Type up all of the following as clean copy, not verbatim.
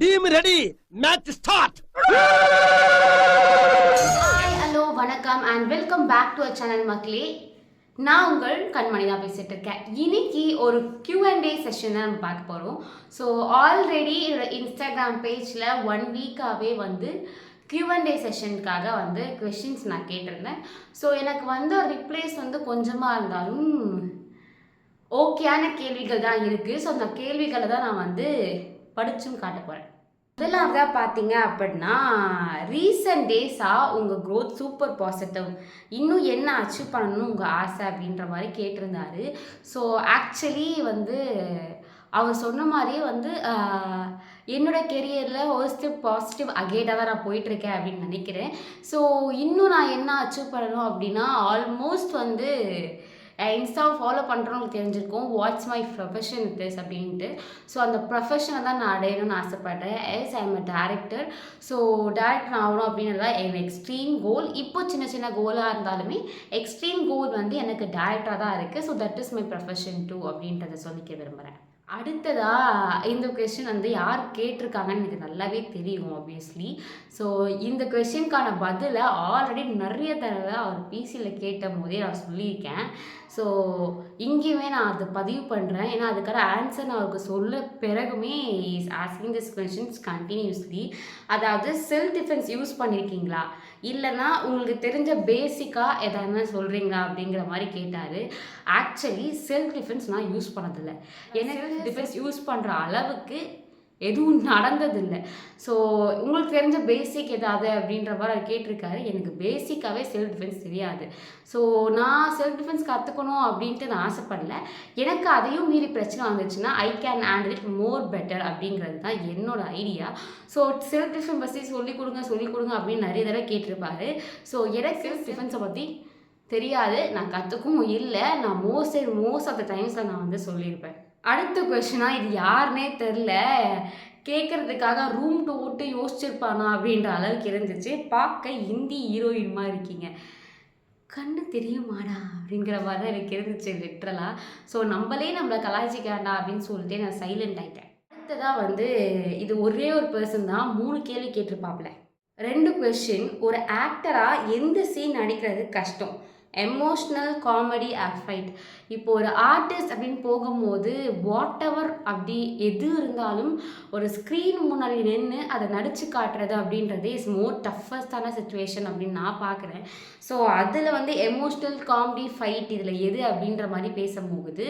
Team ready, match start. Hi hello வணக்கம் and welcome back to our channel மக்களே. நான் உங்கள் கண்மணி தான் பேசிகிட்டு இருக்கேன். இன்னைக்கு ஒரு Q&A செஷன் தான் நம்ம பார்க்க போகிறோம். ஸோ ஆல்ரெடி என்னோட இன்ஸ்டாகிராம் பேஜில் 1 வீக்காகவே வந்து Q&A செஷனுக்காக வந்து கொஷின்ஸ் நான் கேட்டிருந்தேன். ஸோ எனக்கு வந்து ரிப்ளைஸ் வந்து கொஞ்சமாக இருந்தாலும் ஓகேயான கேள்விகள் தான் இருக்குது. ஸோ அந்த கேள்விகளை தான் நான் வந்து படிச்சும் காட்ட போகிறேன். முதலாவதாக பார்த்தீங்க அப்படின்னா, ரீசன்ட் டேஸாக உங்கள் க்ரோத் சூப்பர் பாசிட்டிவ், இன்னும் என்ன அச்சீவ் பண்ணணும்னு உங்கள் ஆசை அப்படின்ற மாதிரி கேட்டிருந்தாரு. ஸோ ஆக்சுவலி வந்து அவர் சொன்ன மாதிரியே வந்து என்னோட கெரியரில் ஒரு ஸ்டெப் பாசிட்டிவ் அகேட்டாக தான் நான் போயிட்டுருக்கேன் அப்படின்னு நினைக்கிறேன். ஸோ இன்னும் நான் என்ன அச்சீவ் பண்ணணும் அப்படின்னா, ஆல்மோஸ்ட் வந்து இன்ஸ்டாவை ஃபாலோ பண்ணுறவங்களுக்கு தெரிஞ்சிருக்கும் வாட்ஸ் மை ப்ரொஃபஷன் இஸ் அப்படின்ட்டு. ஸோ அந்த ப்ரொஃபஷனை தான் நான் அடையணும்னு ஆசைப்பட்றேன். I am a director. So director ஆகணும் அப்படின்றது தான் என் எக்ஸ்ட்ரீம் கோல். இப்போ சின்ன சின்ன கோலாக இருந்தாலுமே எக்ஸ்ட்ரீம் கோல் வந்து எனக்கு டேரக்டராக தான் இருக்குது. So that is my profession too அப்படின்றத சொல்லிக்க விரும்புகிறேன். அடுத்ததாக இந்த கொஷின் வந்து யார் கேட்டிருக்காங்கன்னு எனக்கு நல்லாவே தெரியும் ஆப்வியஸ்லி. ஸோ இந்த கொஷினுக்கான பதிலை ஆல்ரெடி நிறைய தடவை அவர் பிசியில் கேட்ட போதே நான் சொல்லியிருக்கேன். ஸோ இங்கேயுமே நான் அதை பதிவு பண்ணுறேன். ஏன்னா அதுக்கான ஆன்சர் நான் அவருக்கு சொல்ல பிறகுமே is asking this questions continuously. அதாவது செல்ஃப் டிஃபென்ஸ் யூஸ் பண்ணியிருக்கீங்களா, இல்லைனா உங்களுக்கு தெரிஞ்ச பேசிக்காக எதாவது சொல்கிறீங்களா அப்படிங்கிற மாதிரி கேட்டார். ஆக்சுவலி செல்ஃப் டிஃபென்ஸ் நான் யூஸ் பண்ணதில்லை. எனக்கு டிஃபென்ஸ் யூஸ் பண்ணுற அளவுக்கு எதுவும் நடந்ததில்லை. ஸோ உங்களுக்கு தெரிஞ்ச பேசிக் எதாவது அப்படின்ற மாதிரி அவர் கேட்டிருக்காரு. எனக்கு பேசிக்காகவே செல்ஃப் டிஃபென்ஸ் தெரியாது. ஸோ நான் செல்ஃப் டிஃபென்ஸ் கற்றுக்கணும் அப்படின்ட்டு நான் ஆசைப்படல. எனக்கு அதையும் மீறி பிரச்சனை வந்துச்சுன்னா I can handle it more better அப்படிங்கிறது தான் என்னோட ஐடியா. ஸோ செல்ஃப் டிஃபென்ஸ் பற்றி சொல்லிக் கொடுங்க அப்படின்னு நிறைய தடவை கேட்டிருப்பாரு. ஸோ எனக்கு செல்ஃப் டிஃபென்ஸை பற்றி தெரியாது, நான் கற்றுக்கவும் இல்லை. நான் மோஸ்ட் ஆஃப் த டைம்ஸில் நான் வந்து சொல்லியிருப்பேன். அடுத்த கொஷினாக இது யாருன்னே தெரில, கேட்குறதுக்காக ரூம் விட்டு யோசிச்சிருப்பானா அப்படின்ற அளவுக்கு இருந்துச்சு. பார்க்க ஹிந்தி ஹீரோயின் மாதிரி இருக்கீங்க, கண்ணு தெரியுமாடா அப்படிங்கிற மாதிரி தான் எனக்கு இருந்துச்சு லிட்ரலாக. ஸோ நம்மளே நம்மளை கலாய்ச்சிக்காண்டா அப்படின்னு சொல்லிட்டு நான் சைலண்ட் ஆகிட்டேன். அடுத்ததாக வந்து இது ஒரே ஒரு பர்சன் தான் 3 கேள்வி கேட்டிருப்பாப்ல. 2 கொஷின். ஒரு ஆக்டராக எந்த சீன் நடிக்கிறது கஷ்டம்? Emotional, comedy, fight. இப்போ ஒரு ஆர்டிஸ்ட் அப்படின்னு போகும்போது வாட் எவர் அப்படி எது இருந்தாலும் ஒரு ஸ்க்ரீன் முன்னாடி நின்று அதை நடித்து காட்டுறது அப்படின்றது இஸ் மோர் டஃபஸ்டான சுச்சுவேஷன் அப்படின்னு நான் பார்க்குறேன். ஸோ அதில் வந்து எமோஷ்னல், காமெடி, ஃபைட் இதில் எது அப்படின்ற மாதிரி பேசும்போது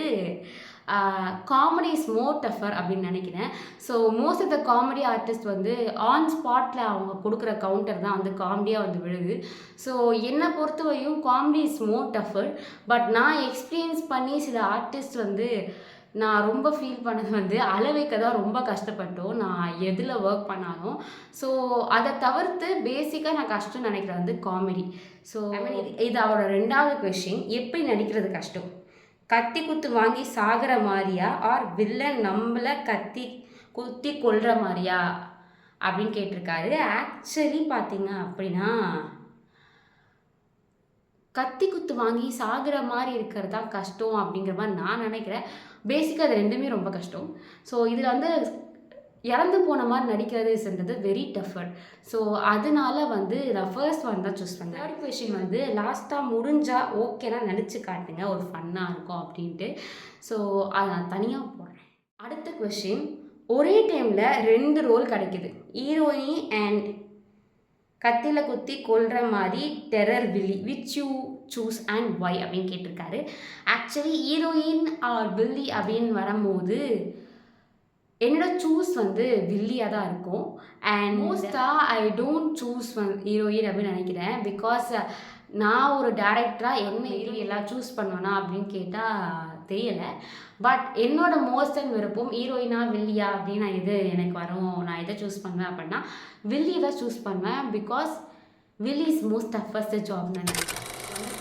காமெடி இஸ் மோர் டஃபர் அப்படின்னு நினைக்கிறேன். So most of the comedy artist வந்து ஆன் ஸ்பாட்டில் அவங்க கொடுக்குற கவுண்டர் தான் வந்து காமெடியாக வந்து விழுது. ஸோ என்னை பொறுத்தவரையும் comedy is more tougher. But நான் எக்ஸ்பீரியன்ஸ் பண்ணி சில ஆர்டிஸ்ட் வந்து நான் ரொம்ப ஃபீல் பண்ணது வந்து அளவைக்க தான் ரொம்ப கஷ்டப்பட்டோம் நான் எதில் ஒர்க் பண்ணாலும். ஸோ அதை தவிர்த்து பேசிக்காக நான் கஷ்டம் நினைக்கிறது வந்து காமெடி. ஸோ இது அவரோட 2வது கொஷின். எப்படி நடிக்கிறது கஷ்டம்? கத்தி குத்து வாங்கி சாகிற மாதிரியா, ஆர் வில்லன் நம்மளை குத்தி கொள்கிற மாதிரியா அப்படின்னு கேட்டிருக்காரு. ஆக்சுவலி பார்த்தீங்க அப்படின்னா கத்தி குத்து வாங்கி சாகிற மாதிரி இருக்கிறது தான் கஷ்டம் அப்படிங்கிற மாதிரி நான் நினைக்கிறேன். பேசிக்காக அது 2மே ரொம்ப கஷ்டம். ஸோ இதில் வந்து இறந்து போன மாதிரி நடிக்கிறதுன்றது வெரி டஃபர். ஸோ அதனால வந்து நான் ஃபர்ஸ்ட் ஒன் தான் சூஸ் பண்ணேன். 3rd கொஷின் வந்து லாஸ்ட்டாக முடிஞ்சால் ஓகேனா நடித்து காட்டுங்க, ஒரு ஃபன்னாக இருக்கும் அப்படின்ட்டு. ஸோ அதை நான் தனியாக போடுறேன். அடுத்த கொஷின். ஒரே டைமில் 2 ரோல் கிடைக்குது, ஹீரோயினி அண்ட் கத்தியில் குத்தி கொள்கிற மாதிரி டெரர் வில்லி, which you choose and why அப்படின்னு கேட்டிருக்காரு. ஆக்சுவலி ஹீரோயின் ஆர் வில்லி அப்படின்னு வரும்போது என்னோட சூஸ் வந்து வில்லியாக தான் இருக்கும். அண்ட் மோஸ்ட்டாக ஐ டோன்ட் சூஸ் ஹீரோயின் அப்படின்னு நினைக்கிறேன். பிகாஸ் நான் ஒரு டேரக்டராக என்ன ஹீரோ எல்லாம் சூஸ் பண்ணுவேனா அப்படின்னு கேட்டால் தெரியலை. பட் என்னோட மோஸ்ட் அண்ட் விருப்பம் ஹீரோயினா வில்லியா அப்படின்னு எது எனக்கு வரும், நான் எதை சூஸ் பண்ணுவேன் அப்படின்னா வில்லியை தான் சூஸ் பண்ணுவேன். Because Willy is most toughest ஜாப்னு நினைக்கிறேன்.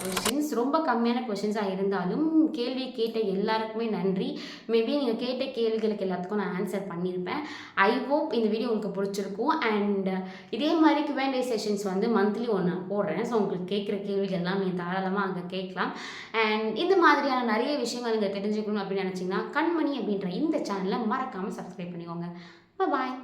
கொஷின்ஸ் ரொம்ப கம்மியான கொஷின்ஸாக இருந்தாலும் கேள்வி கேட்ட எல்லாருக்குமே நன்றி. மேபி நீங்கள் கேட்ட கேள்விகளுக்கு எல்லாத்துக்கும் நான் ஆன்சர் பண்ணியிருப்பேன். ஐ ஹோப் இந்த வீடியோ உங்களுக்கு பிடிச்சிருக்கும். அண்ட் இதே மாதிரி Q&A செஷன்ஸ் வந்து மந்த்லி ஒன்று போடுறேன். ஸோ உங்களுக்கு கேட்குற கேள்விகள்லாம் நீங்கள் தாராளமாக அங்கே கேட்கலாம். அண்ட் இந்த மாதிரியான நிறைய விஷயங்கள் நீங்கள் தெரிஞ்சுக்கணும் அப்படின்னு நினச்சிங்கன்னா கண்மணி அப்படின்ற இந்த சேனலை மறக்காமல் சப்ஸ்கிரைப் பண்ணிக்கோங்க. பாய்.